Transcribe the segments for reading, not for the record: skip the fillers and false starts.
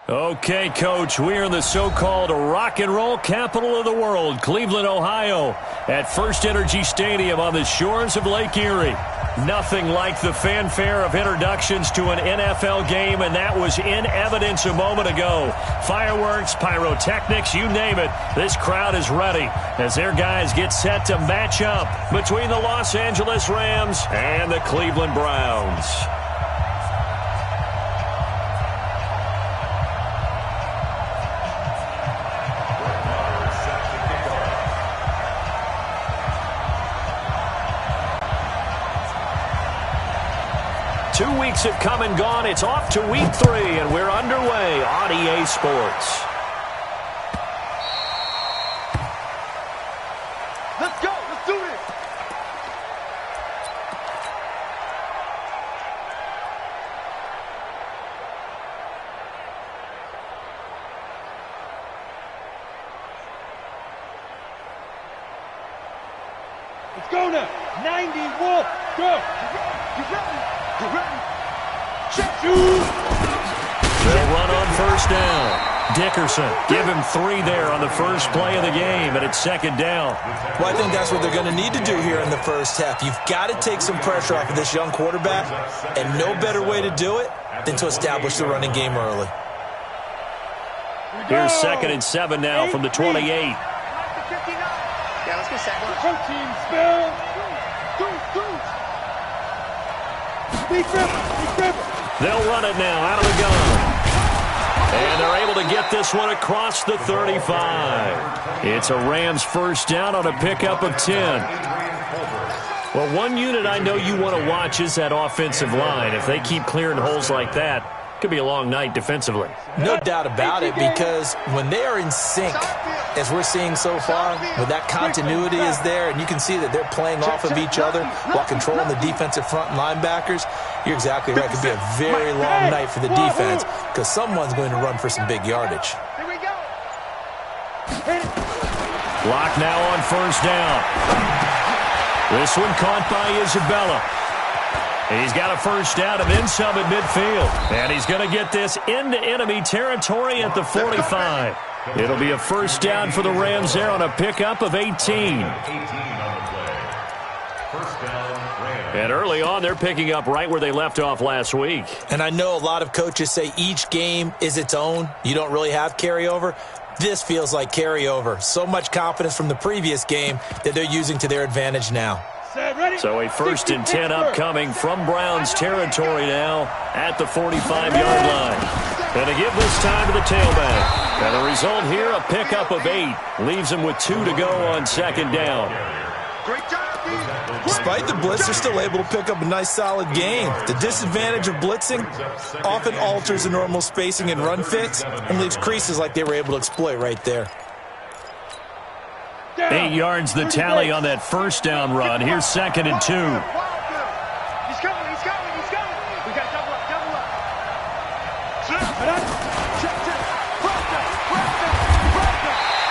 Okay, Coach, we're in the so-called rock and roll capital of the world, Cleveland, Ohio, at First Energy Stadium on the shores of Lake Erie. Nothing like the fanfare of introductions to an NFL game, and that was in evidence a moment ago. Fireworks, pyrotechnics, you name it. This crowd is ready as their guys get set to match up between the Los Angeles Rams and the Cleveland Browns. Two weeks have come and gone. It's off to week 3, and we're underway on EA Sports. Let's go. Let's do this. Let's go now. 90 Wolf. Go. You ready? You ready? Check. They'll run on first down. Dickerson, give him 3 there on the first play of the game, and it's second down. Well, I think that's what they're going to need to do here in the first half. You've got to take some pressure off of this young quarterback, and no better way to do it than to establish the running game early. Here's 2nd and 7 now from the 28. Yeah, let's go second. Protein spell. They'll run it now out of the gun. And they're able to get this one across the 35. It's a Rams first down on a pickup of 10. Well, one unit I know you want to watch is that offensive line. If they keep clearing holes like that, it could be a long night defensively. No doubt about it, because when they are in sync, as we're seeing so far, when that continuity is there, and you can see that they're playing off of each other while controlling the defensive front and linebackers, you're exactly right. It could be a very long night for the defense because someone's going to run for some big yardage. Here we go. Lock now on first down. This one caught by Isabella. He's got a first down and then some at midfield. And he's going to get this into enemy territory at the 45. It'll be a first down for the Rams there on a pickup of 18. And early on, they're picking up right where they left off last week. And I know a lot of coaches say each game is its own. You don't really have carryover. This feels like carryover. So much confidence from the previous game that they're using to their advantage now. So a 1st and 10 upcoming from Browns territory now at the 45-yard line. And to give this time to the tailback. And the result here, a pickup of 8. Leaves them with 2 to go on second down. Despite the blitz, they're still able to pick up a nice solid gain. The disadvantage of blitzing often alters the normal spacing and run fits and leaves creases like they were able to exploit right there. 8 yards the tally on that first down run. Here's 2nd and 2. He's coming. We got double up.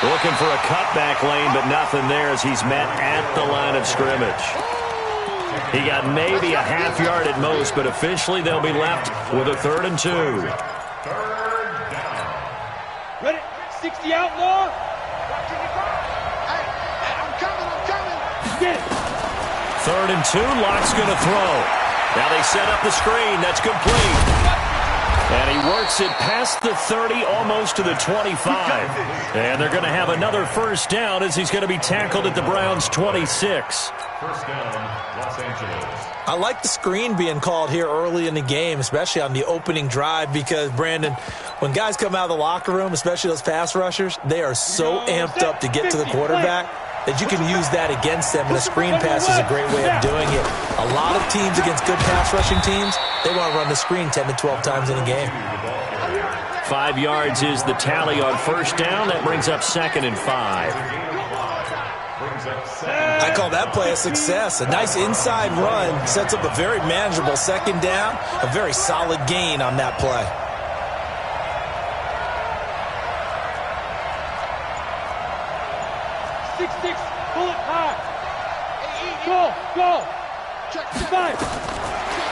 Looking for a cutback lane, but nothing there as he's met at the line of scrimmage. He got maybe a half yard at most, but officially they'll be left with a 3rd and 2. Ready? 60 outlaw. Get it. 3rd and 2, Locke's going to throw. Now they set up the screen. That's complete. And he works it past the 30, almost to the 25. And they're going to have another first down as he's going to be tackled at the Browns' 26. First down, Los Angeles. I like the screen being called here early in the game, especially on the opening drive, because, Brandon, when guys come out of the locker room, especially those pass rushers, they are so amped up to get to the quarterback that you can use that against them, and a screen pass is a great way of doing it. A lot of teams against good pass rushing teams, they want to run the screen 10 to 12 times in a game. 5 yards is the tally on first down. That brings up 2nd and 5. I call that play a success. A nice inside run sets up a very manageable second down, a very solid gain on that play. Bullet high. Go. Check. 5.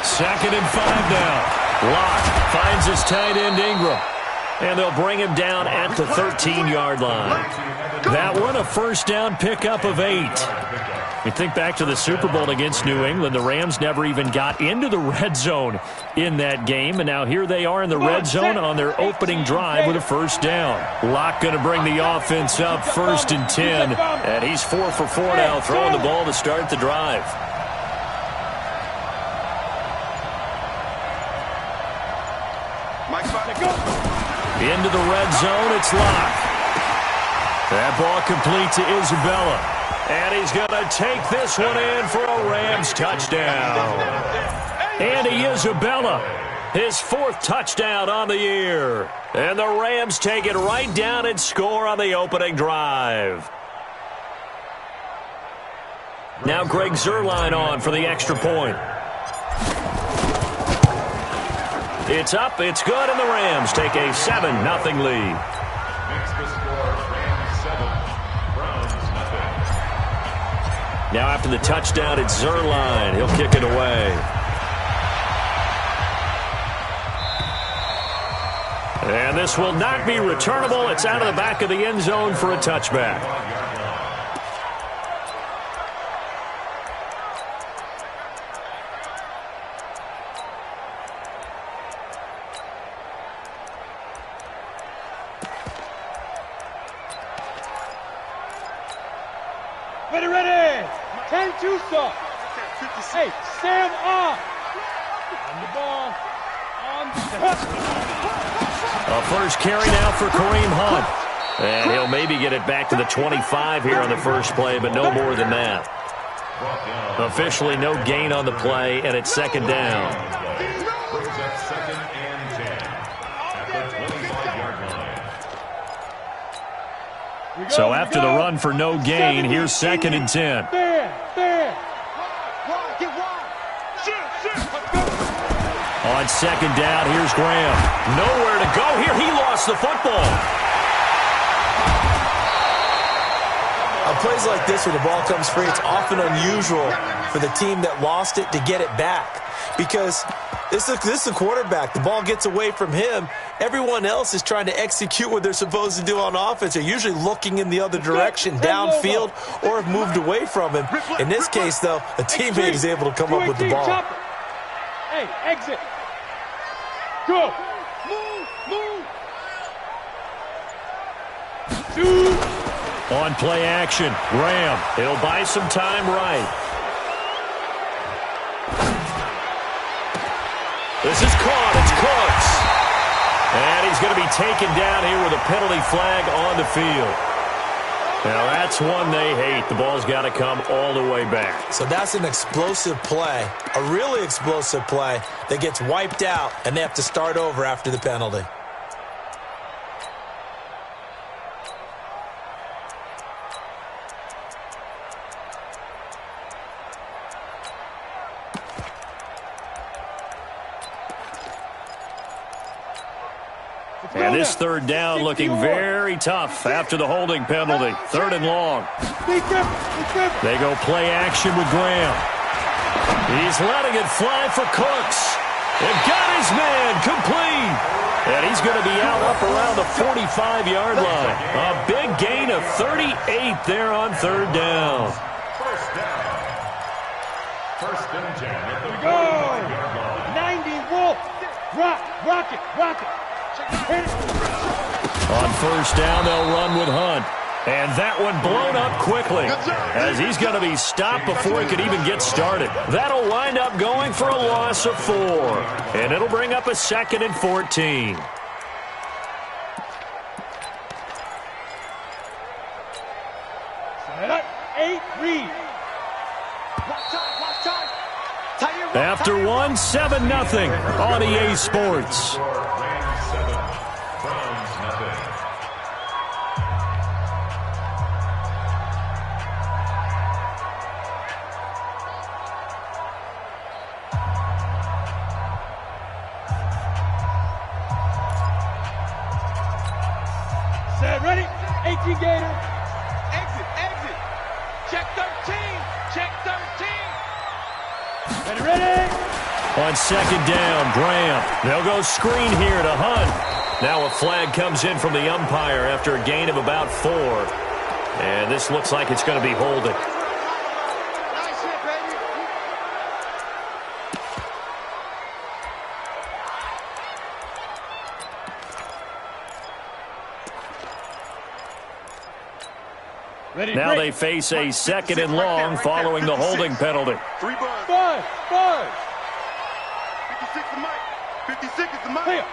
2nd and 5 now. Locke finds his tight end Ingram. And they'll bring him down at the 13-yard line. That one, a first down pickup of 8. You think back to the Super Bowl against New England. The Rams never even got into the red zone in that game. And now here they are in the red zone on their opening drive with a first down. Locke going to bring the offense up, 1st and 10. And he's 4 for 4 now, throwing the ball to start the drive. Into the red zone, it's Locke. That ball complete to Isabella. And he's going to take this one in for a Rams touchdown. Andy Isabella, his 4th touchdown on the year. And the Rams take it right down and score on the opening drive. Now Greg Zuerlein on for the extra point. It's up, it's good, and the Rams take a 7-0 lead. Makes the score Rams 7, Browns nothing. Now after the touchdown, it's Zuerlein. He'll kick it away. And this will not be returnable. It's out of the back of the end zone for a touchback. Ready. 10-2 stop. Hey, Sam off. On the ball. A first carry now for Kareem Hunt. And he'll maybe get it back to the 25 here on the first play, but no more than that. Officially no gain on the play, and it's 2nd down. Brings up 2nd and 10 at the 25-yard line. So after the run for no gain, here's 2nd and 10. On 2nd down, here's Graham. Nowhere to go here. He lost the football. On plays like this where the ball comes free, it's often unusual for the team that lost it to get it back. Because this is the quarterback. The ball gets away from him. Everyone else is trying to execute what they're supposed to do on offense. They're usually looking in the other direction, downfield, or have moved away from him. In this case, though, a teammate is able to come up with the ball. Hey, exit. Go. Move. On play action, Graham. He'll buy some time right. This is caught. It's Cooks. And he's going to be taken down here with a penalty flag on the field. Now, that's one they hate. The ball's got to come all the way back. So that's an explosive play, a really explosive play that gets wiped out, and they have to start over after the penalty. And this 3rd down looking very tough after the holding penalty. 3rd and long. They go play action with Graham. He's letting it fly for Cooks. They've got his man complete. And he's going to be out up around the 45-yard line. A big gain of 38 there on 3rd down. First down. 1st and 10 at the Go. 45-yard line. 90 Wolf. Rock it. On 1st down, they'll run with Hunt. And that one blown up quickly as he's going to be stopped before he could even get started. That'll wind up going for a loss of 4. And it'll bring up a 2nd and 14. After 1, 7-0 on EA Sports. Rams 7, Browns nothing. Set, ready? 18 Gator. Exit. Check 13. Ready? On 2nd down, Graham. They'll go screen here to Hunt. Now a flag comes in from the umpire after a gain of about 4. And this looks like it's going to be holding. Nice hit, baby. Ready, Now they face a second and long following the holding penalty. 3 bucks. 5. 56 is Mike. 56 is the Mike. Hey,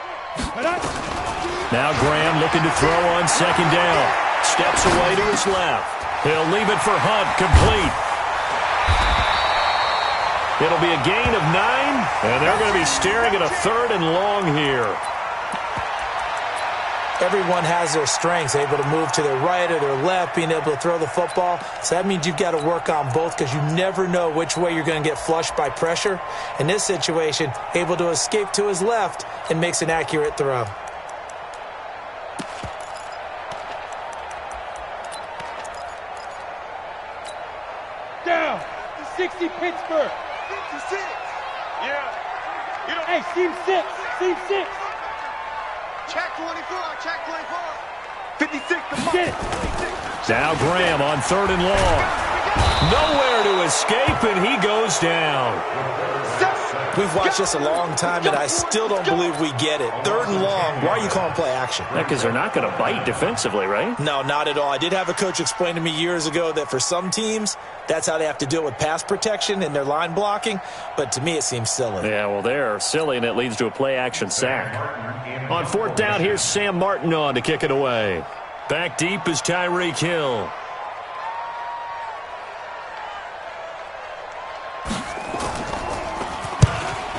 Now Graham looking to throw on second down. Steps away to his left. He'll leave it for Hunt, complete. It'll be a gain of 9, and they're going to be staring at a 3rd and long here. Everyone has their strengths, able to move to their right or their left, being able to throw the football. So that means you've got to work on both because you never know which way you're going to get flushed by pressure. In this situation, able to escape to his left and makes an accurate throw. down. 60 Pittsburgh. 56. Yeah. You know, Hey, seam 6. Seam 6. check 24. Check 24. 56 the Mike. Get it. Now Graham on 3rd and long. Nowhere to escape, and he goes down. We've watched this a long time, and I still don't believe we get it. 3rd and long, why are you calling play action? Because they're not going to bite defensively, right? No, not at all. I did have a coach explain to me years ago that for some teams, that's how they have to deal with pass protection and their line blocking, but to me it seems silly. Yeah, well, they're silly, and it leads to a play-action sack. On 4th down, here's Sam Martin on to kick it away. Back deep is Tyreek Hill.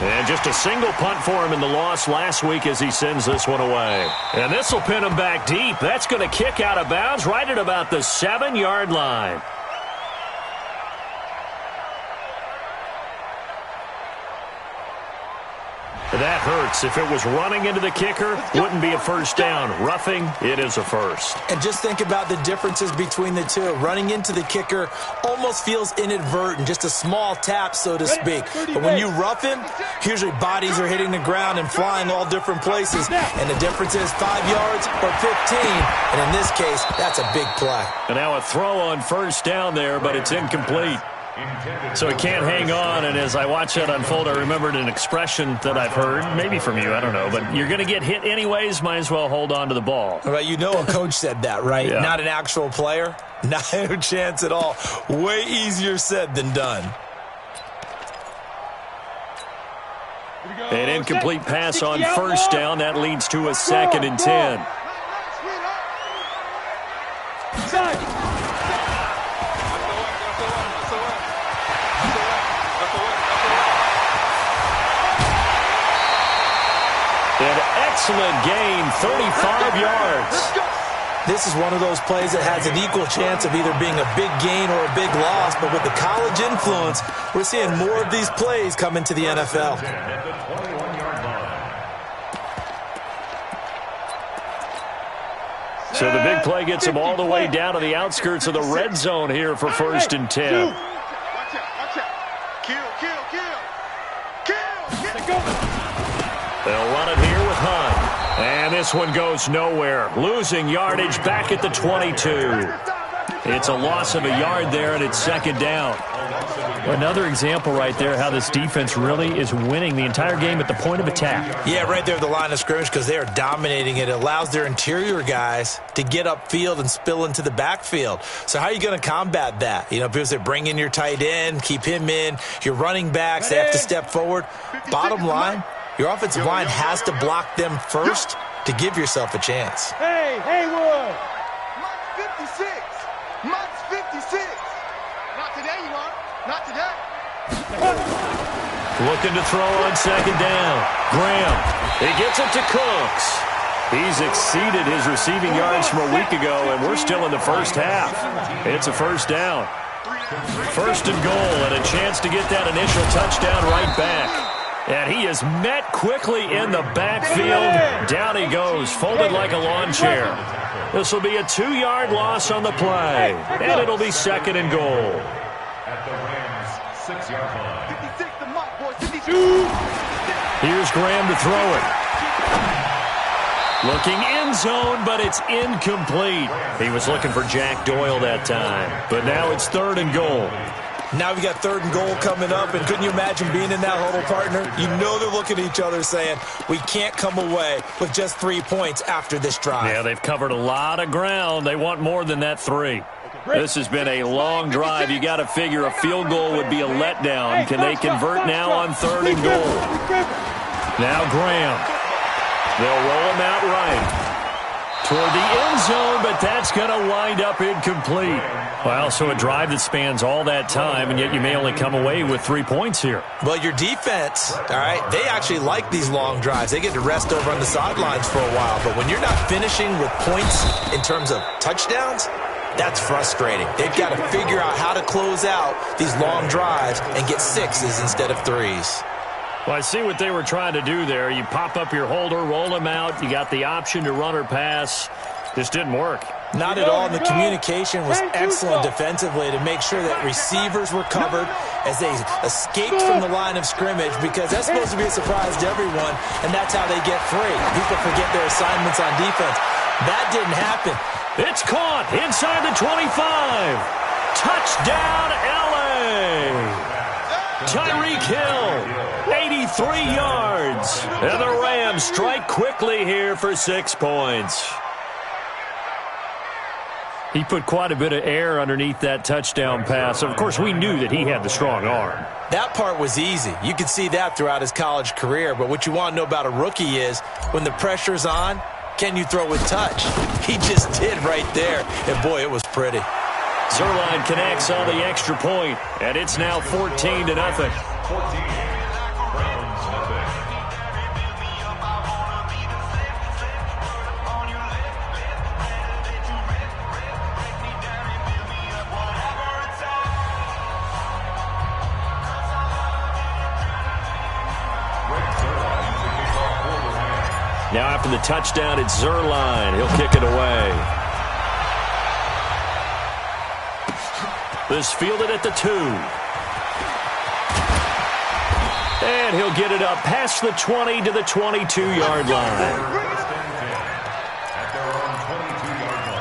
And just a single punt for him in the loss last week as he sends this one away. And this will pin him back deep. That's going to kick out of bounds right at about the 7-yard line. That hurts. If it was running into the kicker, wouldn't be a first down. Roughing, it is a first. And just think about the differences between the two. Running into the kicker almost feels inadvertent, just a small tap, so to speak. But when you rough him, usually bodies are hitting the ground and flying all different places. And the difference is 5 yards or 15. And in this case, that's a big play. And now a throw on first down there, but it's incomplete. So he can't hang on, and as I watch that unfold, I remembered an expression that I've heard, maybe from you, I don't know, but you're going to get hit anyways, might as well hold on to the ball. Well, you know a coach said that, right? Yeah. Not an actual player. Not a chance at all. Way easier said than done. An incomplete pass on first down. That leads to a 2nd and 10. An excellent gain, 35 yards. This is one of those plays that has an equal chance of either being a big gain or a big loss, but with the college influence, we're seeing more of these plays come into the NFL. So the big play gets him all the way down to the outskirts of the red zone here for 1st and 10. Watch out. Kill. They'll run it here with Hunt. And this one goes nowhere. Losing yardage back at the 22. It's a loss of a yard there, and it's 2nd down. Another example right there how this defense really is winning the entire game at the point of attack. Yeah, right there at the line of scrimmage because they are dominating it. It allows their interior guys to get upfield and spill into the backfield. So how are you going to combat that? You know, because they bring in your tight end, keep him in. Your running backs, they have to step forward. Bottom line, your offensive line has to block them first to give yourself a chance. Hey, Haywood. Mike's 56. Mike's 56. Not today, you are. Not today. Looking to throw on 2nd down. Graham, he gets it to Cooks. He's exceeded his receiving yards from a week ago, and we're still in the first half. It's a first down. 1st and goal, and a chance to get that initial touchdown right back. And he is met quickly in the backfield. Down he goes, folded like a lawn chair. This will be a 2-yard loss on the play, and it'll be 2nd and goal. At the Rams' 6-yard line. 56 the Mike, boy. 52. Here's Graham to throw it. Looking end zone, but it's incomplete. He was looking for Jack Doyle that time. But now it's 3rd and goal. Now we got 3rd and goal coming up, and couldn't you imagine being in that huddle, partner? You know they're looking at each other saying, we can't come away with just 3 points after this drive. Yeah, they've covered a lot of ground. They want more than that 3. This has been a long drive. You got to figure a field goal would be a letdown. Can they convert now on 3rd and goal? Now Graham. They'll roll him out right toward the end zone, but that's going to wind up incomplete. Well, so a drive that spans all that time, and yet you may only come away with 3 points here. Well, your defense, all right, they actually like these long drives. They get to rest over on the sidelines for a while, but when you're not finishing with points in terms of touchdowns, that's frustrating. They've got to figure out how to close out these long drives and get 6s instead of 3s. Well, I see what they were trying to do there. You pop up your holder, roll him out. You got the option to run or pass. This didn't work. Not at all. And the communication was excellent defensively to make sure that receivers were covered as they escaped from the line of scrimmage, because that's supposed to be a surprise to everyone, and that's how they get free. People forget their assignments on defense. That didn't happen. It's caught inside the 25. Touchdown, L.A. Tyreek Hill, 83 yards. And the Rams strike quickly here for 6 points. He put quite a bit of air underneath that touchdown pass. Of course, we knew that he had the strong arm. That part was easy. You could see that throughout his college career. But what you want to know about a rookie is when the pressure's on, can you throw with touch? He just did right there. And, boy, it was pretty. Zerline connects on the extra point, and it's now 14-0. 14. Now after the touchdown, it's Zerline. He'll kick it away. This fielded at the 2. And he'll get it up past the 20 to the 22-yard line. At their own 22-yard line.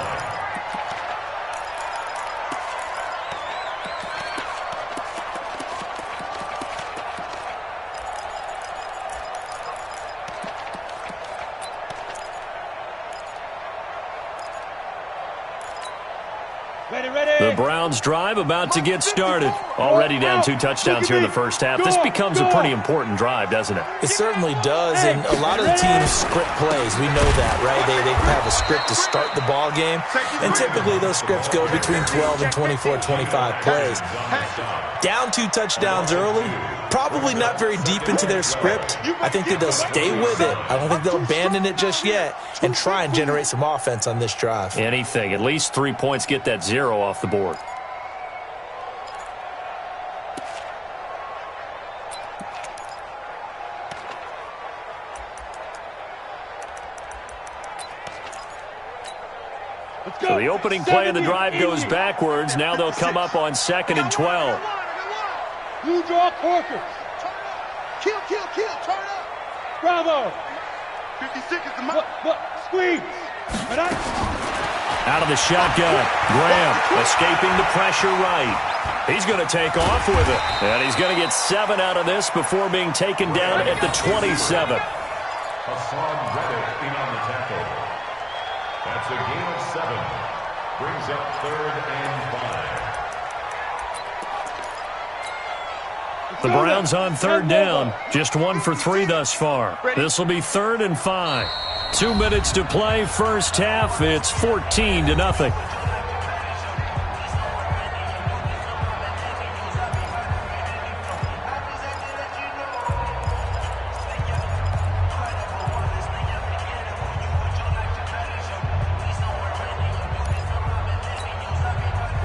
The Browns drive about to get started. Already down 2 touchdowns here in the first half. This becomes a pretty important drive, doesn't it? It certainly does, and a lot of the teams script plays. We know that, right? They have a script to start the ball game, and typically those scripts go between 12 and 24, 25 plays. Down 2 touchdowns early, probably not very deep into their script. I think that they'll stay with it. I don't think they'll abandon it just yet and try and generate some offense on this drive. Anything. At least 3 points, get that 0 off the board. So the opening play of the drive goes backwards. Now they'll come up on 2nd and 12. You draw Corker. Kill, turn up. Bravo. 56 is the mark. Squeeze. Out of the shotgun, Graham escaping the pressure right. He's going to take off with it. And he's going to get 7 out of this before being taken down at the 27. Hassan Reddick in on the tackle. That's a gain of 7. Brings up 3rd and 5. The Browns on 3rd down. Just 1 for 3 thus far. This will be 3rd and 5. 2 minutes to play, first half. It's 14-0.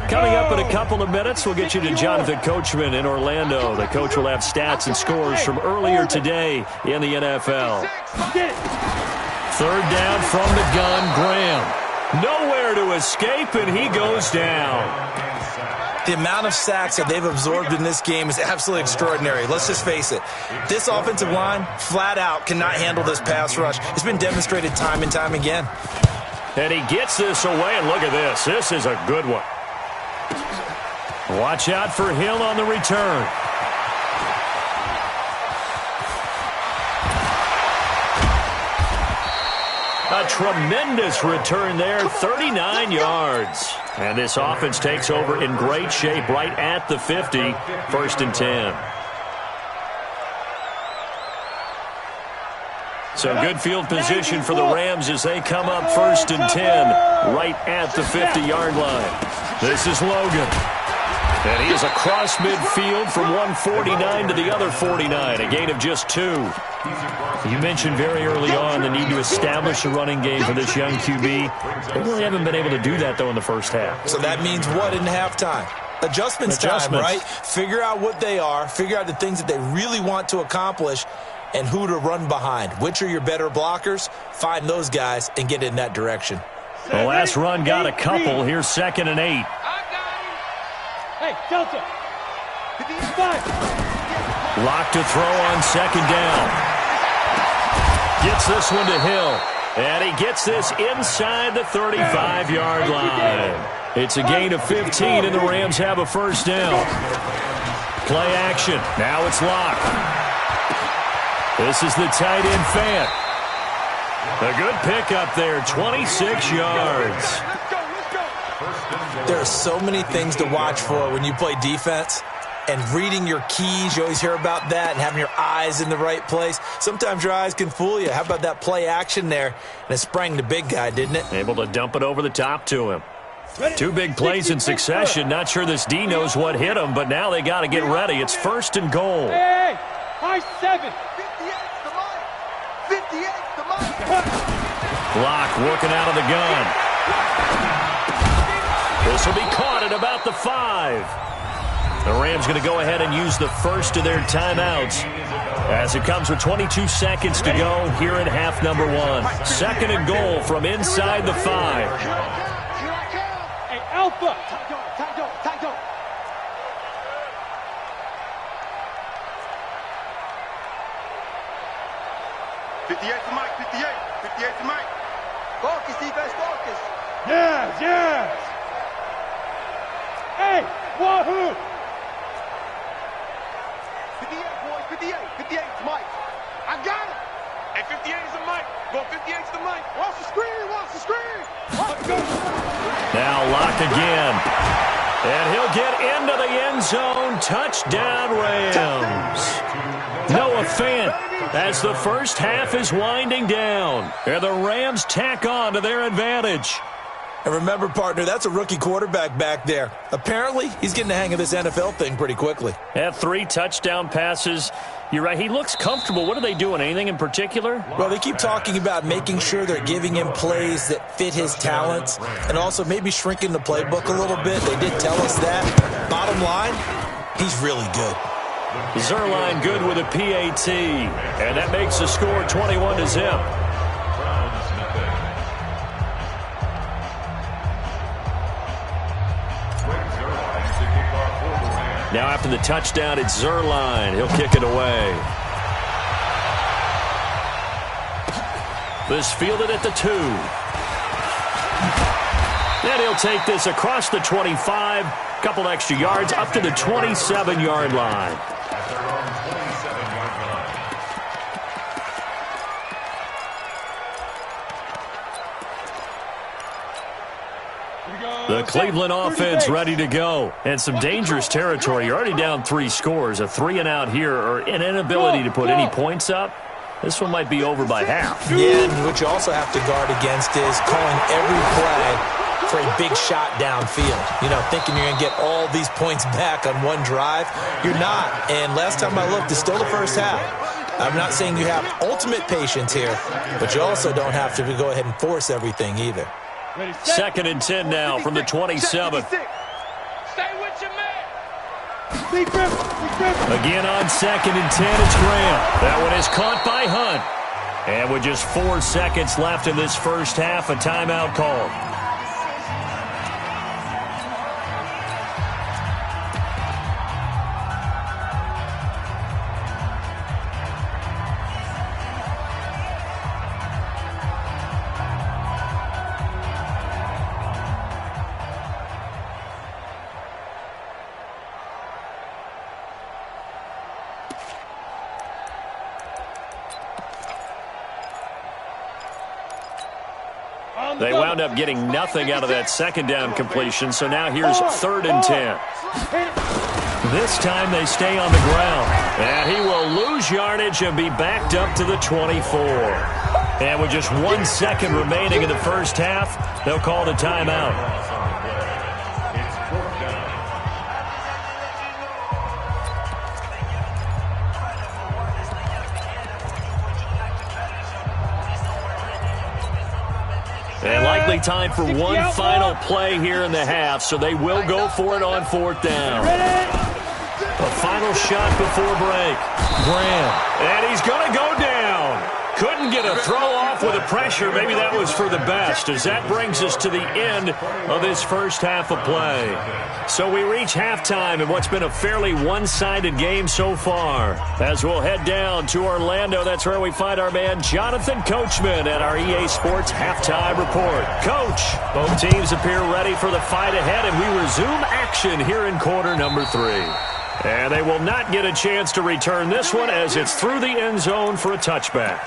Coming up in a couple of minutes, we'll get you to Jonathan Coachman in Orlando. The coach will have stats and scores from earlier today in the NFL. 3rd down from the gun, Graham. Nowhere to escape, and he goes down. The amount of sacks that they've absorbed in this game is absolutely extraordinary. Let's just face it. This offensive line, flat out, cannot handle this pass rush. It's been demonstrated time and time again. And he gets this away, and look at this. This is a good one. Watch out for Hill on the return. A tremendous return there, 39 yards. And this offense takes over in great shape right at the 50, 1st and 10. So good field position for the Rams as they come up 1st and 10 right at the 50-yard line. This is Logan. And he is across midfield from one 49 to the other 49, a gain of just 2. You mentioned very early on the need to establish a running game for this young QB. They really haven't been able to do that, though, in the first half. So that means what in halftime? Adjustments time, right? Figure out what they are, figure out the things that they really want to accomplish, and who to run behind. Which are your better blockers? Find those guys and get in that direction. The last run got a couple. Here's 2nd and 8. Hey, Delta. Lock to throw on 2nd down. Gets this one to Hill. And he gets this inside the 35-yard line. It's a gain of 15, and the Rams have a 1st down. Play action. Now it's Lock. This is the tight end Fant. A good pickup there, 26 yards. There are so many things to watch for when you play defense. And reading your keys, you always hear about that, and having your eyes in the right place. Sometimes your eyes can fool you. How about that play action there? And it sprang the big guy, didn't it? Able to dump it over the top to him. 2 big plays in succession. Not sure this D knows what hit him, but now they got to get ready. It's 1st and goal. Hey, high 7. 58's the mark. Lock working out of the gun. This will be caught at about the 5. The Rams going to go ahead and use the first of their timeouts as it comes with 22 seconds to go here in half number 1. 2nd and goal from inside the 5. Hey, Alpha. 58's the mic, 58's the mic. Focus, defense, focus. Yes. Hey, wahoo. 58, boys, 58's the mic. I got it. Hey, 58's the mic. Go, 58's the mic. Watch the screen. Now Lock again. And he'll get into the end zone. Touchdown, Rams. Noah Fant as the first half is winding down. And the Rams tack on to their advantage. And remember, partner, that's a rookie quarterback back there. Apparently, he's getting the hang of this NFL thing pretty quickly. Had 3 touchdown passes. You're right, he looks comfortable. What are they doing? Anything in particular? Well, they keep talking about making sure they're giving him plays that fit his talents and also maybe shrinking the playbook a little bit. They did tell us that. Bottom line, he's really good. Zerline good with a PAT. And that makes the score 21-0. Now after the touchdown, it's Zerline. He'll kick it away. This fielded at the 2. Then he'll take this across the 25. Couple extra yards up to the 27-yard line. The Cleveland offense ready to go. And some dangerous territory. You're already down 3 scores. A 3-and-out here, or an inability to put any points up. This one might be over by half. Yeah, and what you also have to guard against is calling every play for a big shot downfield. You know, thinking you're going to get all these points back on one drive. You're not. And last time I looked, it's still the first half. I'm not saying you have ultimate patience here, but you also don't have to go ahead and force everything either. 2nd and 10 now from the 27. Stay with your man. Again on 2nd and 10, it's Graham. That one is caught by Hunt. And with just 4 seconds left in this first half, a timeout called. They wound up getting nothing out of that second down completion, so now here's 3rd and 10. This time they stay on the ground, and he will lose yardage and be backed up to the 24. And with just 1 second remaining in the first half, they'll call the timeout. And likely time for one final play here in the half, so they will go for it on 4th down. A final shot before break. Graham. And he's going to go down. Couldn't get a throw off with the pressure. Maybe that was for the best, as that brings us to the end of this first half of play. So we reach halftime in what's been a fairly one-sided game so far. As we'll head down to Orlando, that's where we find our man Jonathan Coachman at our EA Sports Halftime Report. Coach, both teams appear ready for the fight ahead, and we resume action here in quarter number 3. And they will not get a chance to return this one as it's through the end zone for a touchback.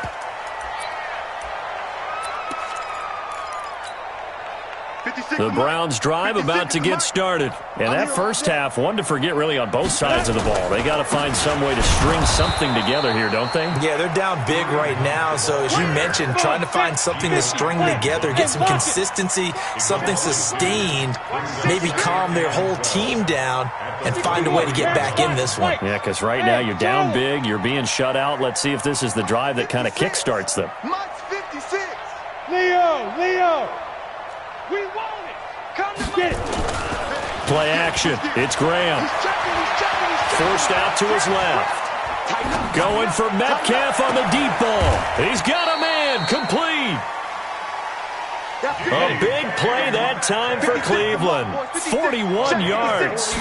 The Browns drive about to get started. And that first half, one to forget really on both sides of the ball. They got to find some way to string something together here, don't they? Yeah, they're down big right now. So as you mentioned, trying to find something to string together, get some consistency, something sustained, maybe calm their whole team down and find a way to get back in this one. Yeah, because right now you're down big, you're being shut out. Let's see if this is the drive that kind of kickstarts them. Mike's 56. Leo. We want it. Come to get it. Play action. It's Graham. Forced out to his left. Going for Metcalf on the deep ball. He's got a man. Complete. A big play that time for Cleveland. 41 yards.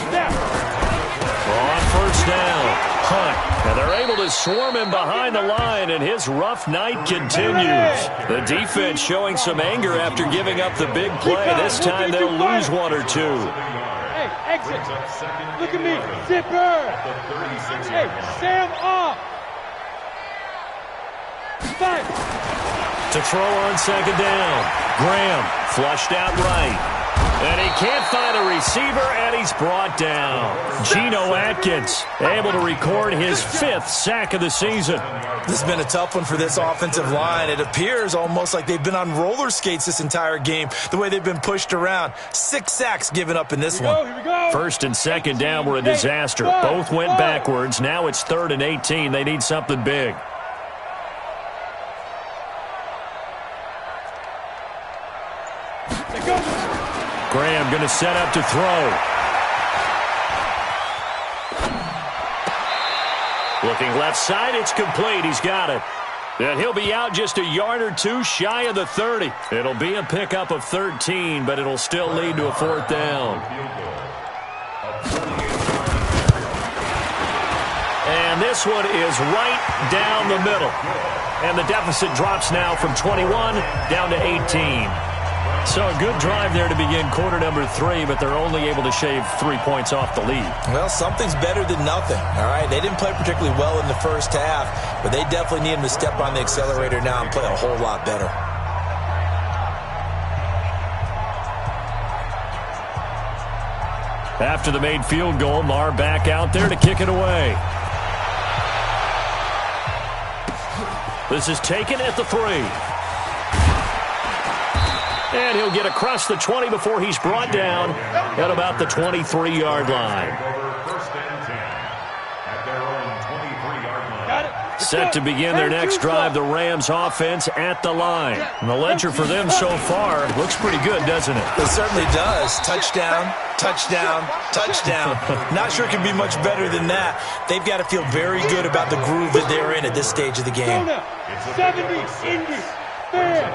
On first down. Hunt. And they're able to swarm him behind the line, and his rough night continues. The defense showing some anger after giving up the big play. This time they'll lose 1 or 2. Hey, exit. Look at me. Zipper. Hey, Sam off. 5. To throw on second down. Graham flushed out right. And he can't find a receiver, and he's brought down. Geno Atkins able to record his 5th sack of the season. This has been a tough one for this offensive line. It appears almost like they've been on roller skates this entire game, the way they've been pushed around. 6 sacks given up in this one. Here we go. First and second down were a disaster. Both went backwards. Now it's 3rd and 18. They need something big. Graham going to set up to throw. Looking left side, it's complete. He's got it. And he'll be out just a yard or 2 shy of the 30. It'll be a pickup of 13, but it'll still lead to a 4th down. And this one is right down the middle. And the deficit drops now from 21 down to 18. So a good drive there to begin quarter number 3, but they're only able to shave 3 points off the lead. Well, something's better than nothing, all right? They didn't play particularly well in the first half, but they definitely need him to step on the accelerator now and play a whole lot better. After the made field goal, Marr back out there to kick it away. This is taken at the 3. And he'll get across the 20 before he's brought down at about the 23-yard line. Set to begin their next drive, the Rams offense at the line. And the ledger for them so far looks pretty good, doesn't it? It certainly does. Touchdown, touchdown, touchdown. Not sure it can be much better than that. They've got to feel very good about the groove that they're in at this stage of the game. 70, Indy. Fair.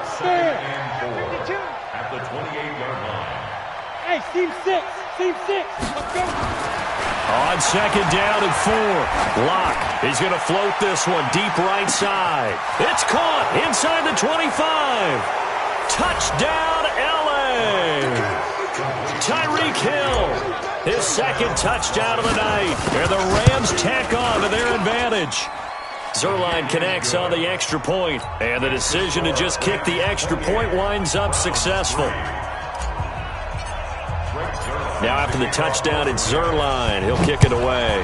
At the 28-yard line. Hey, team 6. Let's go. On second down and 4. Locke. He's going to float this one deep right side. It's caught inside the 25. Touchdown, L.A. Tyreek Hill. His second touchdown of the night. And the Rams tack on to their advantage. Zerline connects on the extra point, and the decision to just kick the extra point winds up successful. Now after the touchdown, it's Zerline. He'll kick it away.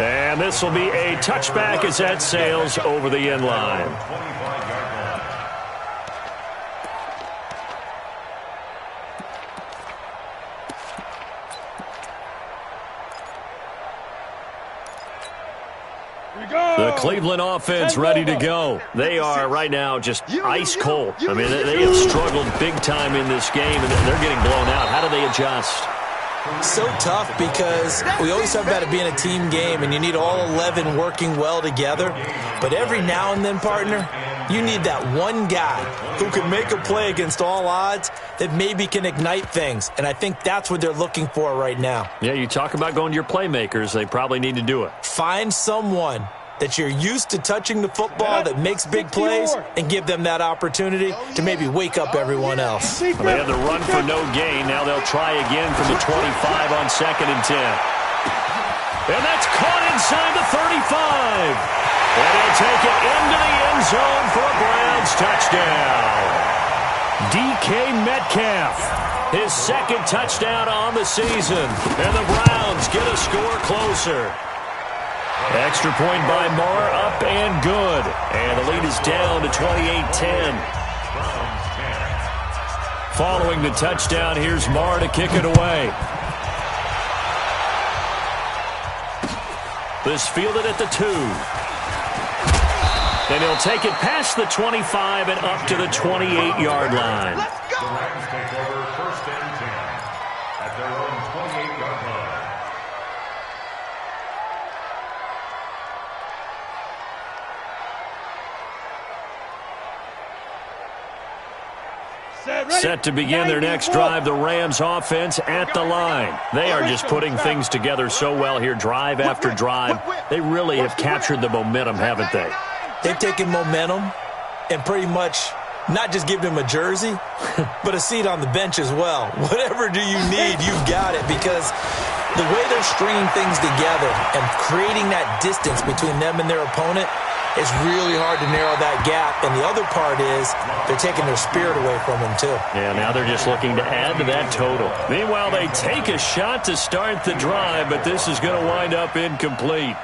And this will be a touchback as that sails over the end line. The Cleveland offense ready to go. They are right now just ice cold. I mean, they have struggled big time in this game, and they're getting blown out. How do they adjust? So tough because we always talk about it being a team game, and you need all 11 working well together. But every now and then, partner, you need that one guy who can make a play against all odds that maybe can ignite things. And I think that's what they're looking for right now. Yeah, you talk about going to your playmakers. They probably need to do it. Find someone that you're used to touching the football that makes big plays and give them that opportunity to maybe wake up everyone else. Well, they had the run for no gain. Now they'll try again from the 25 on 2nd and 10. And that's caught inside the 35. And he'll take it into the end zone for a Browns touchdown. DK Metcalf, his 2nd touchdown on the season. And the Browns get a score closer. Extra point by Marr, up and good. And the lead is down to 28-10. Following the touchdown, here's Marr to kick it away. This fielded at the 2. And he'll take it past the 25 and up to the 28-yard line. The Rams take over 1st and 10 at their own 28-yard line. Set to begin their next drive, the Rams offense at the line. They are just putting things together so well here, drive after drive. They really have captured the momentum, haven't they? They've taken momentum and pretty much not just given him a jersey, but a seat on the bench as well. Whatever do you need, you've got it, because the way they're stringing things together and creating that distance between them and their opponent, it's really hard to narrow that gap. And the other part is they're taking their spirit away from them, too. Yeah, now they're just looking to add to that total. Meanwhile, they take a shot to start the drive, but this is going to wind up incomplete.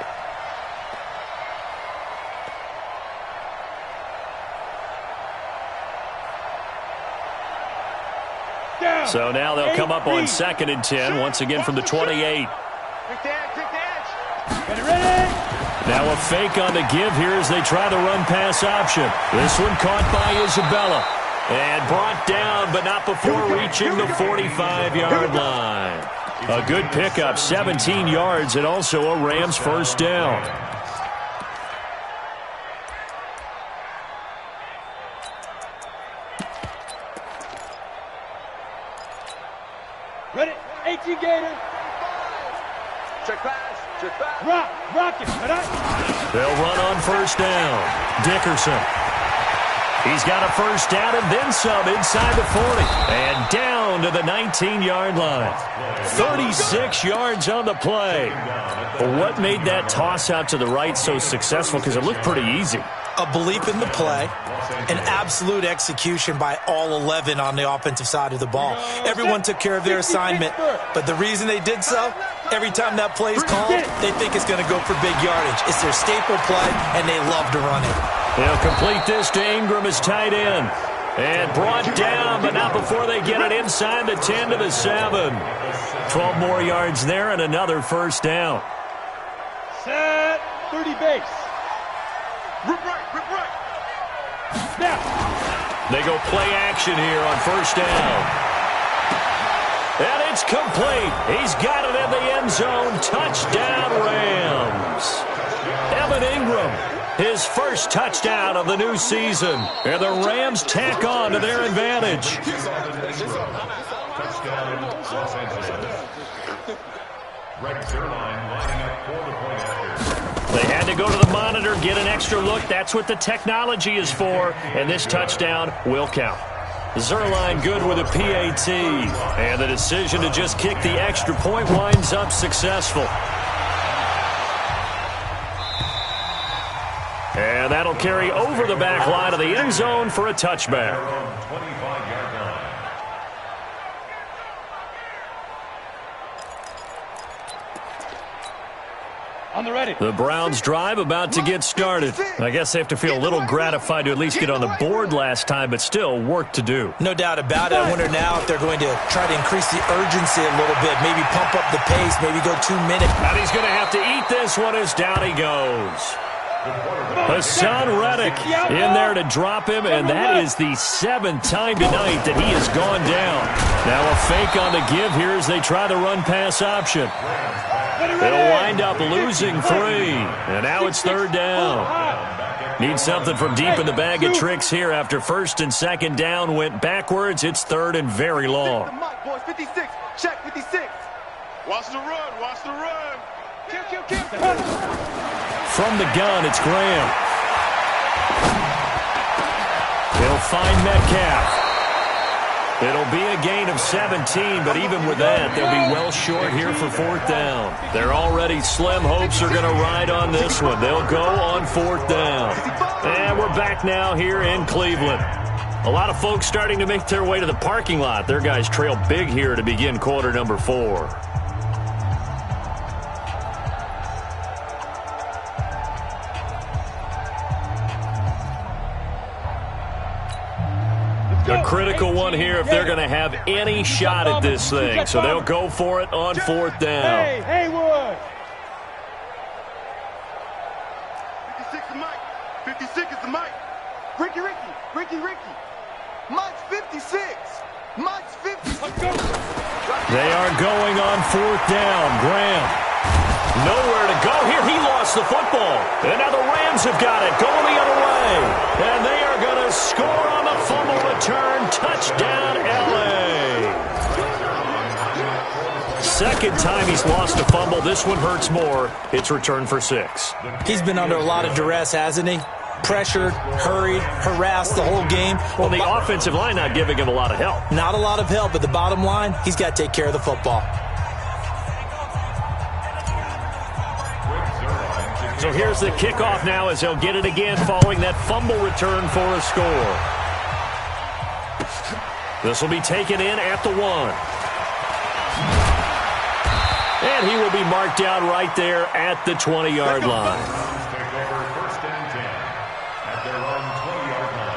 So now they'll come up on 2nd and 10, once again from the 28. Get ready. Now a fake on the give here as they try the run-pass option. This one caught by Isabella. And brought down, but not before reaching the 45-yard line. A good pickup, 17 yards, and also a Rams first down. Ready. 18 Gator. Check pass. Check pass. Rock it. They'll run on first down. Dickerson. He's got a first down and then some inside the 40. And down to the 19-yard line. 36 yards on the play. Well, what made that toss out to the right so successful? Because it looked pretty easy. A belief in the play, an absolute execution by all 11 on the offensive side of the ball. Everyone took care of their assignment, but the reason they did so, every time that play is called, they think it's going to go for big yardage. It's their staple play, and they love to run it. They'll complete this to Ingram as tight end. And brought down, but not before they get it inside the 10 to the 7. 12 more yards there and another first down. Set. 30 base. Rip right. Snap. They go play action here on first down. And it's complete. He's got it in the end zone. Touchdown, Rams. Evan Ingram, his first touchdown of the new season. And the Rams tack on to their advantage. Touchdown, Los Angeles. Rex Zerline lining up for the point after. They had to go to the monitor, get an extra look. That's what the technology is for. And this touchdown will count. Zerline good with a PAT. And the decision to just kick the extra point winds up successful. And that'll carry over the back line of the end zone for a touchback. 25-yard line. On the ready. The Browns drive about to get started. I guess they have to feel a little gratified to at least get on the board last time, but still work to do. No doubt about it. I wonder now if they're going to try to increase the urgency a little bit, maybe pump up the pace, maybe go 2 minutes. And he's going to have to eat this one as down he goes. Hassan Reddick in there to drop him, and that is the 7th time tonight that he has gone down. Now a fake on the give here as they try the run-pass option. They'll wind up losing 3, and now it's 3rd down. Need something from deep in the bag of tricks here after 1st and 2nd down went backwards. It's 3rd and very long. 56, check 56. Watch the run, watch the run. Kill. From the gun, it's Graham. He'll find Metcalf. It'll be a gain of 17, but even with that, they'll be well short here for 4th down. Their already slim hopes are going to ride on this one. They'll go on 4th down. And we're back now here in Cleveland. A lot of folks starting to make their way to the parking lot. Their guys trail big here to begin quarter number 4. A critical one here if they're going to have any shot at this thing. So they'll go for it on 4th down. Hey, Haywood. 56 is Mike. 56 is the Mike. Ricky. Mike's 56. Mike's 56. Let's go. They are going on 4th down. Graham. Nowhere to go here. He lost the football. And now the Rams have got it. Going the other way. And they are going to score on the fumble return. Touchdown, L.A. Second time he's lost a fumble. This one hurts more. It's returned for 6. He's been under a lot of duress, hasn't he? Pressured, hurried, harassed the whole game. Well, the offensive line not giving him a lot of help. Not a lot of help, but the bottom line, he's got to take care of the football. So here's the kickoff now as they'll get it again following that fumble return for a score. This will be taken in at the 1. And he will be marked down right there at the 20-yard line. Take over 1st and 10 at their own 20-yard line.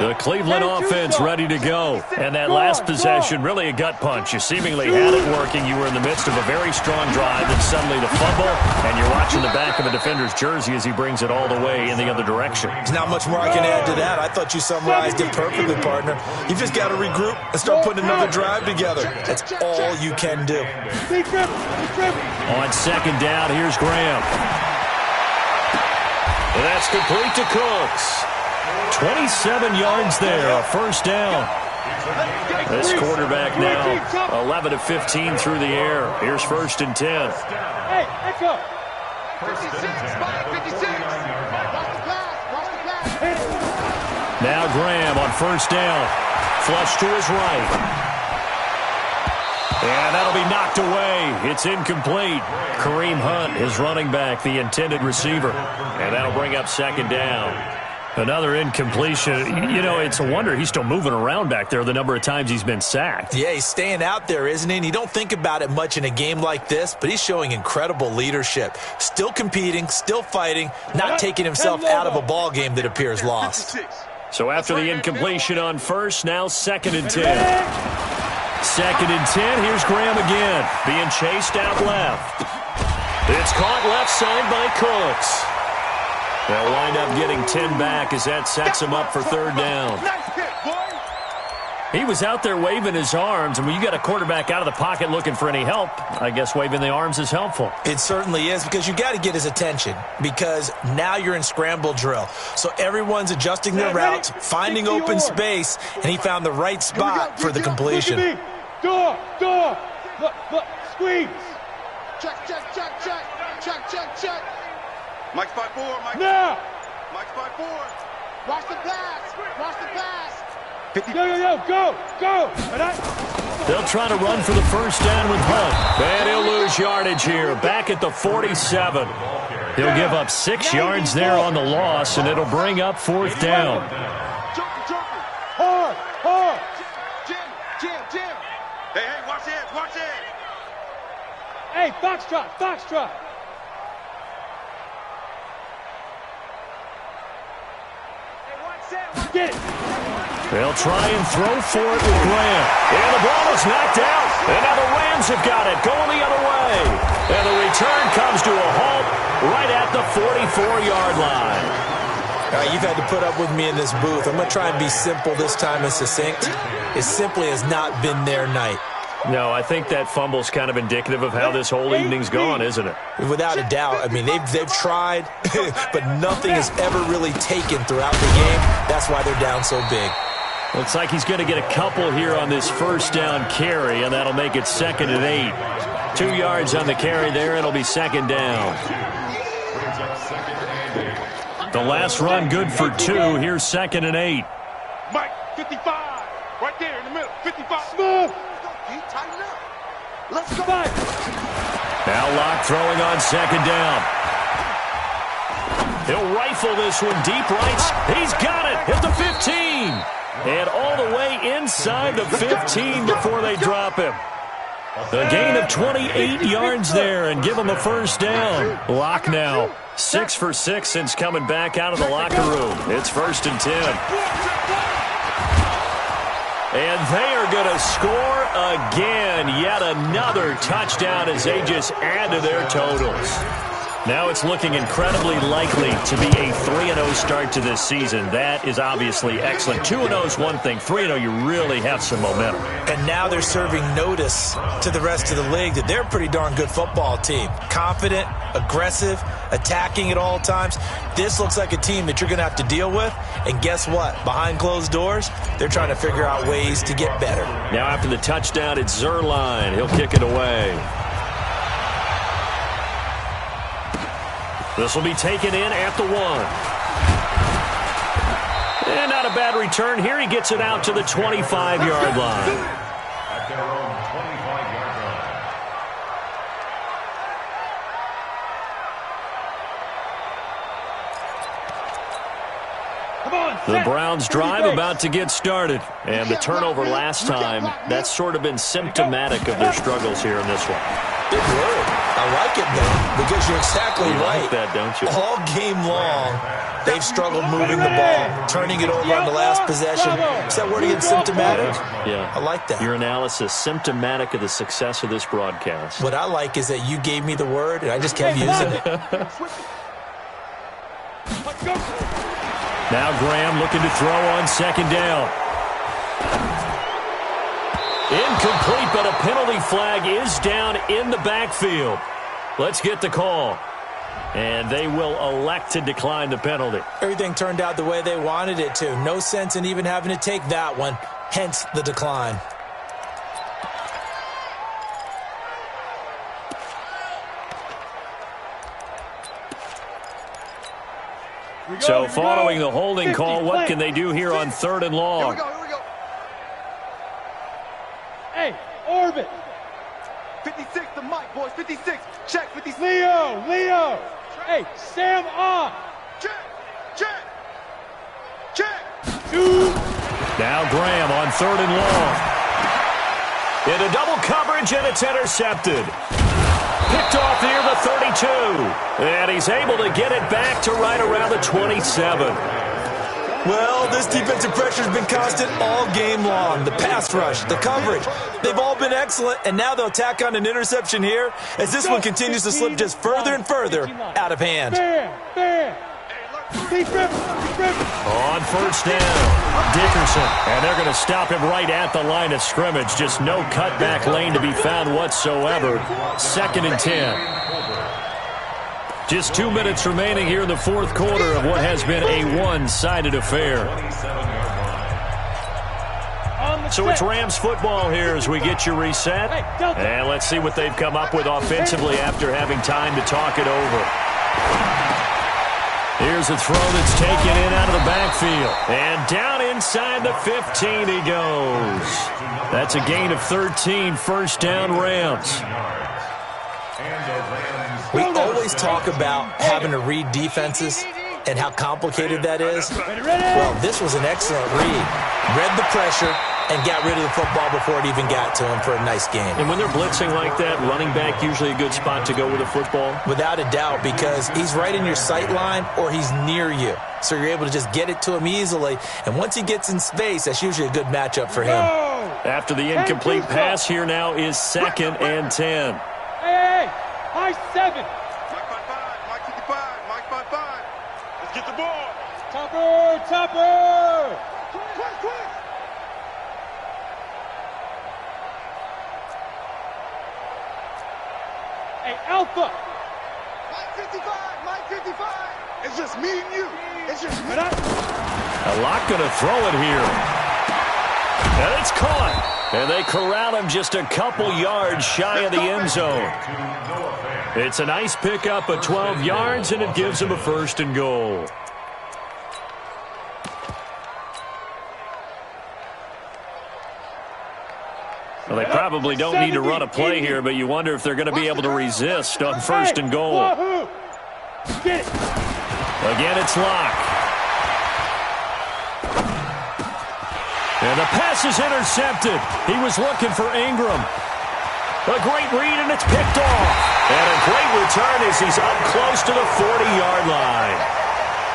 The Cleveland offense ready to go. And that last possession, really a gut punch. You seemingly had it working. You were in the midst of a very strong drive, and suddenly the fumble, and you're watching the back of a defender's jersey as he brings it all the way in the other direction. There's not much more I can add to that. I thought you summarized it perfectly, partner. You just got to regroup and start putting another drive together. That's all you can do. On 2nd down, here's Graham. And that's complete to Cooks. 27 yards there, a 1st down. This quarterback now 11 of 15 through the air. Here's 1st and 10. Hey, let's go. 56, Mike, 56. Watch the pass. Now Graham on 1st down. Flush to his right. And that'll be knocked away. It's incomplete. Kareem Hunt, his running back, the intended receiver. And that'll bring up 2nd down. Another incompletion. You know, it's a wonder he's still moving around back there the number of times he's been sacked. Yeah, he's staying out there, isn't he? And you don't think about it much in a game like this, but he's showing incredible leadership. Still competing, still fighting, not taking himself out of a ball game that appears lost. So after the incompletion on 1st, now 2nd and 10. 2nd and 10, here's Graham again, being chased out left. It's caught left side by Cooks. They'll wind up getting 10 back as that sets him up for 3rd down. He was out there waving his arms, and when you got a quarterback out of the pocket looking for any help, I guess waving the arms is helpful. It certainly is, because you got to get his attention, because now you're in scramble drill. So everyone's adjusting their routes, finding open space, and he found the right spot for the completion. Door. Look, squeeze. Check. Mike's by 4. Mike. Now. Mike's by 4. Watch the pass. Watch the pass. 50. Go. They'll try to run for the first down with Hunt. And he'll lose yardage here. Back at the 47. He'll give up 6 yards there on the loss, and it'll bring up 4th down. Joker. Hard. Jim. Hey, watch it. Hey, Foxtrot. Get it. They'll try and throw for it with Graham. And the ball is knocked out. And now the Rams have got it, going the other way. And the return comes to a halt right at the 44-yard line. You've had to put up with me in this booth. I'm going to try and be simple this time and succinct. It simply has not been their night. No, I think that fumble's kind of indicative of how this whole evening's gone, isn't it? Without a doubt. I mean, they've tried, but nothing has ever really taken throughout the game. That's why they're down so big. Looks like he's going to get a couple here on this first down carry, and that'll make it 2nd and 8. 2 yards on the carry there, it'll be 2nd down. The last run good for 2. Here's 2nd and 8. Mike, 55. Right there in the middle. 55. Smooth. Tighten up. Let's go. Now Locke throwing on 2nd down. He'll rifle this one deep right. He's got it at the 15. And all the way inside the 15 before they drop him. A gain of 28 yards there and give him a first down. Locke now 6 for 6 since coming back out of the locker room. It's 1st and 10. And they are going to score again. Yet another touchdown as they just add to their totals. Now it's looking incredibly likely to be a 3-0 start to this season. That is obviously excellent. 2-0 is one thing. 3-0, you really have some momentum. And now they're serving notice to the rest of the league that they're a pretty darn good football team. Confident, aggressive, attacking at all times. This looks like a team that you're going to have to deal with. And guess what? Behind closed doors, they're trying to figure out ways to get better. Now after the touchdown, it's Zuerlein. He'll kick it away. This will be taken in at the 1. And not a bad return here. He gets it out to the 25-yard line. At their own 25-yard line. Come on. The Browns drive about to get started. And the turnover last time, that's sort of been symptomatic of their struggles here in this one. Big word. I like it, though, because you're exactly right. Like that, don't you? All game long, they've struggled moving the ball, turning it over on the last possession. Is that word again, symptomatic? Yeah. I like that. Your analysis, symptomatic of the success of this broadcast. What I like is that you gave me the word, and I just kept using it. Now Graham looking to throw on 2nd down. Incomplete, but a penalty flag is down in the backfield. Let's get the call. And they will elect to decline the penalty. Everything turned out the way they wanted it to. No sense in even having to take that one, hence the decline. So following the holding call, what can they do here on 3rd and long? Here we go. Hey, orbit. 56 to Mike, boys. 56. Check. 56. Leo. Hey, Sam on. Check. Now Graham on 3rd and long. Into double coverage, and it's intercepted. Picked off near the 32. And he's able to get it back to right around the 27. Well, this defensive pressure has been constant all game long. The pass rush, the coverage, they've all been excellent, and now they'll tack on an interception here as this one continues to slip just further and further out of hand. Fair. On 1st down, Dickerson. And they're going to stop him right at the line of scrimmage. Just no cutback lane to be found whatsoever. 2nd and 10. Just 2 minutes remaining here in the 4th quarter of what has been a one-sided affair. So it's Rams football here as we get you reset. And let's see what they've come up with offensively after having time to talk it over. Here's a throw that's taken in out of the backfield. And down inside the 15 he goes. That's a gain of 13, first down Rams. We always talk about having to read defenses and how complicated that is. Well, this was an excellent read. Read the pressure and got rid of the football before it even got to him for a nice game. And when they're blitzing like that, running back usually a good spot to go with a football? Without a doubt, because he's right in your sight line or he's near you. So you're able to just get it to him easily. And once he gets in space, that's usually a good matchup for him. After the incomplete pass, here now is 2nd and 10. Hey, high 7. Mike 5-5, Mike 55, Mike 5-5. Let's get the ball. Topper. Quick. Hey, Alpha. Mike 55, Mike 55. It's just me and you. It's just me. A lot going to throw it here. And it's caught. And they corral him just a couple yards shy of the end zone. It's a nice pickup of 12 yards, and it gives him a 1st and goal. Well, they probably don't need to run a play here, but you wonder if they're going to be able to resist on 1st and goal. Get it. Again, it's Locke. And the pass is intercepted. He was looking for Ingram. A great read, and it's picked off. And a great return as he's up close to the 40-yard line.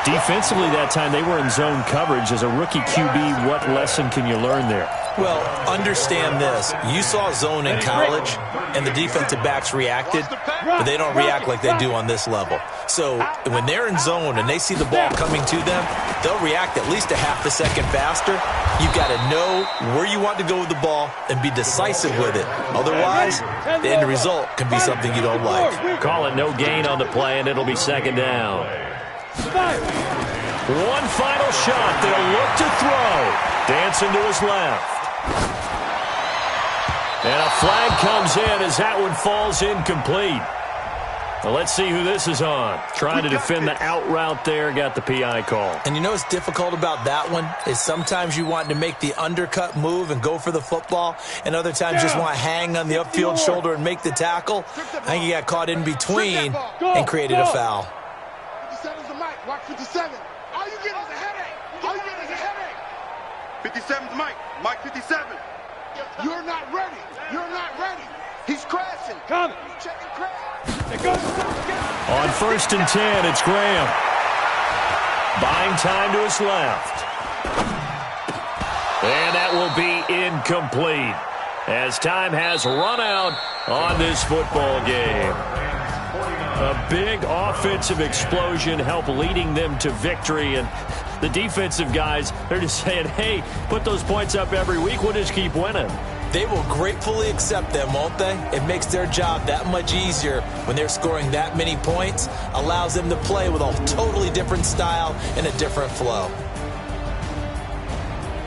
Defensively that time, they were in zone coverage. As a rookie QB, what lesson can you learn there? Well, understand this. You saw zone in college, and the defensive backs reacted, but they don't react like they do on this level. So when they're in zone and they see the ball coming to them, they'll react at least a half a second faster. You've got to know where you want to go with the ball and be decisive with it. Otherwise, the end result can be something you don't like. Call it no gain on the play, and it'll be 2nd down. One final shot. They'll look to throw. Dancing to his left. And a flag comes in as that one falls incomplete. Well, let's see who this is on. Trying to defend the out route there. Got the PI call. And you know what's difficult about that one is sometimes you want to make the undercut move and go for the football, and other times just want to hang on the upfield shoulder and make the tackle. I think he got caught in between and created a foul. 57's the Mike. Watch 57. All you get is a headache. All you get is a headache. 57's Mike. Mike 57. You're not ready. You're not ready. He's crashing. Coming. Checking crash. It goes. On 1st and 10, it's Graham. Buying time to his left. And that will be incomplete as time has run out on this football game. A big offensive explosion helped leading them to victory, and the defensive guys, they're just saying, hey, put those points up every week, we'll just keep winning. They will gratefully accept them, won't they? It makes their job that much easier when they're scoring that many points, allows them to play with a totally different style and a different flow.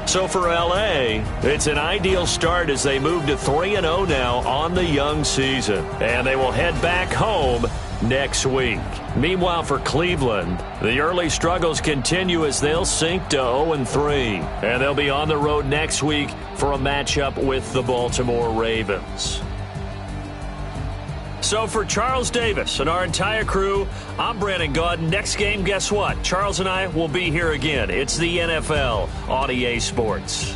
So for L.A., it's an ideal start as they move to 3-0 now on the young season. And they will head back home next week. Meanwhile, for Cleveland, the early struggles continue as they'll sink to 0-3. And they'll be on the road next week for a matchup with the Baltimore Ravens. So for Charles Davis and our entire crew, I'm Brandon Gaudin. Next game, guess what? Charles and I will be here again. It's the NFL on EA Sports.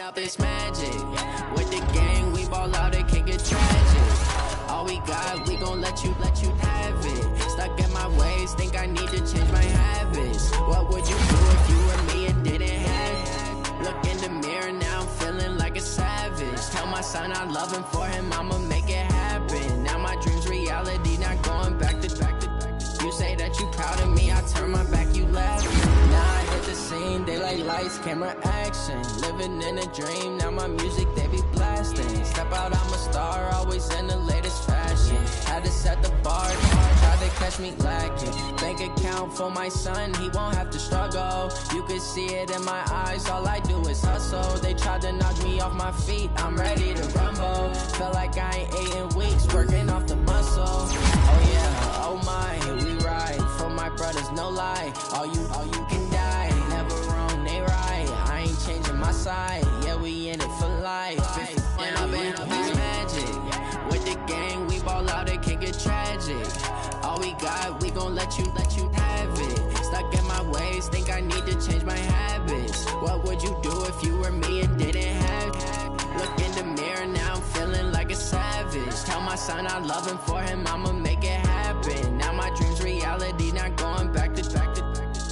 Up this magic with the gang, we ball out, it can get tragic. All we got, we gon' let you have it. Stuck in my ways, think I need to change my habits. What would you do if you were me and didn't have son, I love him, for him, I'ma make it happen. Now my dream's reality, not going back to. You say that you proud of me, I turn my back, you laugh. Now I hit the scene, daylight lights, camera action. Living in a dream, now my music, they be blasting. Step out, I'm a star, always in the latest fashion. Had to set the bar, tried to catch me lacking. Bank account for my son, he won't have to struggle. You can see it in my eyes, all I do is hustle. They tried to knock me off my feet, I'm ready to rumble. Felt like I ain't ate in weeks, working off the muscle. Oh yeah, oh my, we ride for my brothers, no lie. All you can die, never wrong, they right. I ain't changing my side, yeah, we in it for life. When I've been up this magic, with the gang, we ball out, it can get tragic. All we got, we gon' let you have it. Stuck in my ways, think I need to change my habits. What would you do if you were me and didn't have it? Look in the mirror, now I'm feeling like a savage. Tell my son I love him, for him, I'ma make it happen. Now my dream's reality, not going back to.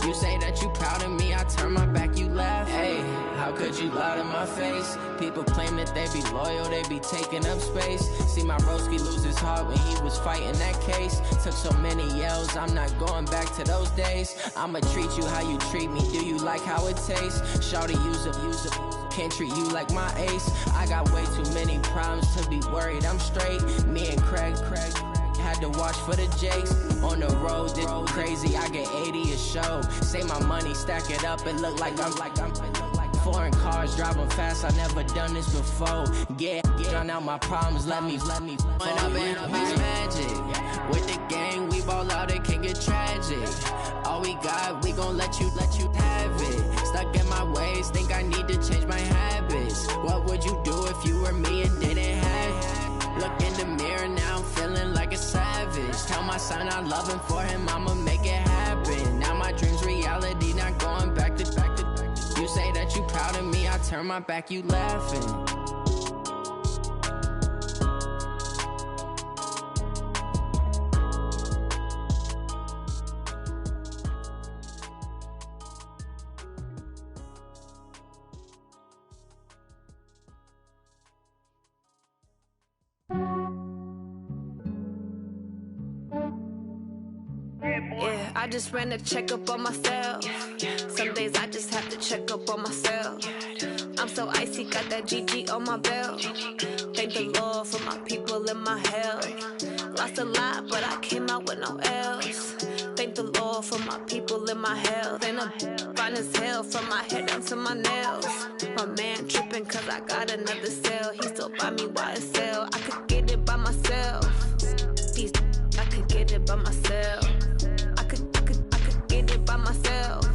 You say that you proud of me, I turn my back, you laugh. Hey, how could you lie to my face? People claim that they be loyal, they be taking up space. See my broski lose his heart when he was fighting that case. Took so many yells, I'm not going back to those days. I'ma treat you how you treat me, do you like how it tastes? Shawty, use it. Can't treat you like my ace. I got way too many problems to be worried, I'm straight. Me and Craig had to watch for the Jakes. On the road, this crazy, I get 80 a show. Say my money, stack it up, it look like I'm foreign cars, driving fast, I never done this before. Yeah, drown out my problems, let me When I've been up this magic, with the gang, we ball out, it can get tragic. All we got, we gon' let you have it. Stuck in my ways, think I need to change my habits. What would you do if you were me and didn't have it? Look in the mirror, now I'm feeling like a savage. Tell my son I love him, for him, I'ma make it happen. Now my dream's reality, not going back to. You say that you proud of me, I turn my back, you laughing. Yeah, I just ran a checkup on myself. Some days I just have to check up on myself. I'm so icy, got that GG on my belt. Thank the Lord for my people in my health. Lost a lot, but I came out with no L's. Thank the Lord for my people in my health. And I'm fine as hell from my head down to my nails. My man tripping cause I got another cell. He still buy me YSL. I could get it by myself. I could get it by myself. I could get it by myself.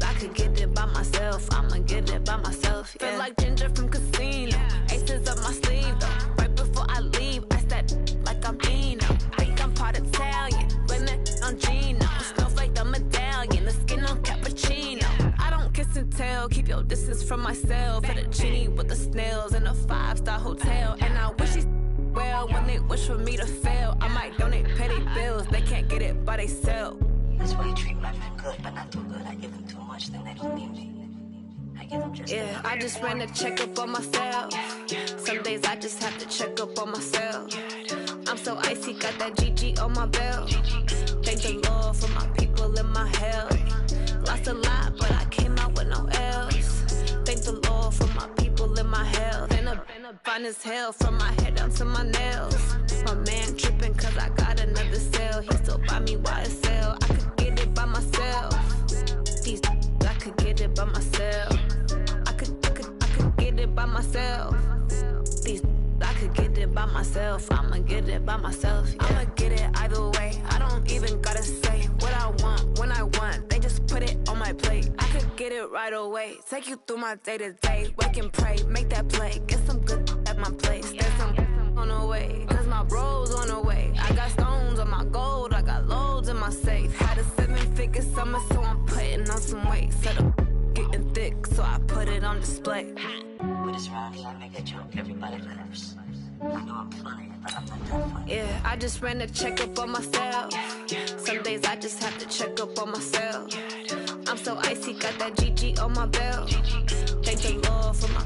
I could get it by myself. I'ma get it by myself. Yeah. Feel like Ginger from Casino. Aces up my sleeve though. Right before I leave, I step like I'm Dino. Think I'm part Italian. Blame that on Gino. Snowflake the medallion. The skin on cappuccino. I don't kiss and tell. Keep your distance from myself. Fettuccine with the snails in a 5-star hotel. And I wish he's well when they wish for me to fail. I might donate petty bills. They can't get it by they sell. That's why you treat my men good, but not too good. I give them too much, then they don't need me. I give them just enough. I just ran a checkup on myself. Some days I just have to check up on myself. I'm so icy, got that GG on my belt. Thank the Lord for my people in my health. Lost a lot, but I came out with no L's. Thank the Lord for my people in my health. And I'm fine as hell from my head down to my nails. My man tripping cause I got another cell. He still buy me YSL. I could get it by myself. I could get it by myself. I could get it by myself. I could get it by myself. I'ma get it by myself. Yeah. I'ma get it either way. I don't even gotta say what I want when I want. They just put it on my plate. I could get it right away. Take you through my day to day. Wake and pray, make that play. Get some good at my place. There's some on the way. Cause my bros on the way. I got stones on my gold. I got loads in my safe. Had a 7-figure summer, so I'm putting on some weight. Set up getting thick, so I put it on display. With this round here, I make a joke, everybody laughs. I know I'm funny, but I'm not that funny. Yeah, I just ran a checkup on myself. Some days I just have to check up on myself. I'm so icy, got that GG on my belt. Thank the Lord for my